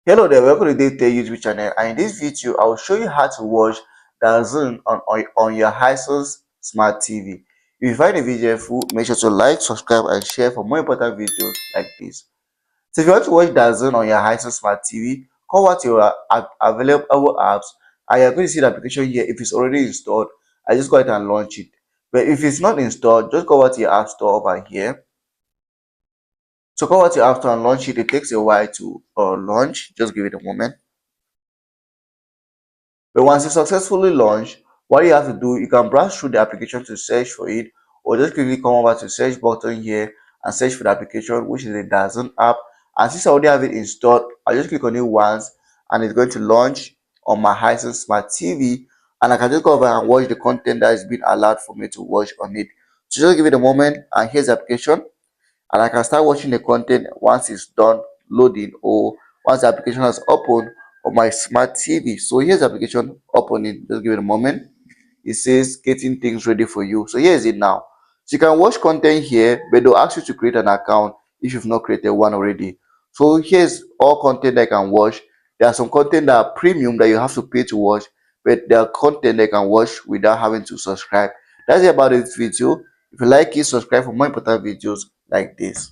Hello there, welcome to DaveTech YouTube channel, and in this video I will show you how to watch DAZN on your Hisense Smart TV. If you find the video helpful, make sure to like, subscribe and share for more important videos like this. So if you want to watch DAZN on your Hisense Smart TV, come out to your available apps and you're going to see the application here. If it's already installed, I just go ahead and launch it. But if it's not installed, just go out to your app store over here. So come out to your app store and launch it. It takes a while to launch. Just give it a moment. But once you successfully launch, what you have to do, you can browse through the application to search for it, or just quickly come over to search button here and search for the application, which is the DAZN app. And since I already have it installed, I just click on it once and it's going to launch on my Hisense Smart TV, and I can just go over and watch the content that is being allowed for me to watch on it. So just give it a moment, and here's the application, and I can start watching the content once it's done loading, or once the application has opened on my smart TV. So here's the application opening. Just give it a moment. It says getting things ready for you. So here is it now. So you can watch content here, but they'll ask you to create an account if you've not created one already. So here's all content that I can watch. There are some content that are premium that you have to pay to watch, but there are content that you can watch without having to subscribe. That's it about this video. If you like it, subscribe for more important videos like this.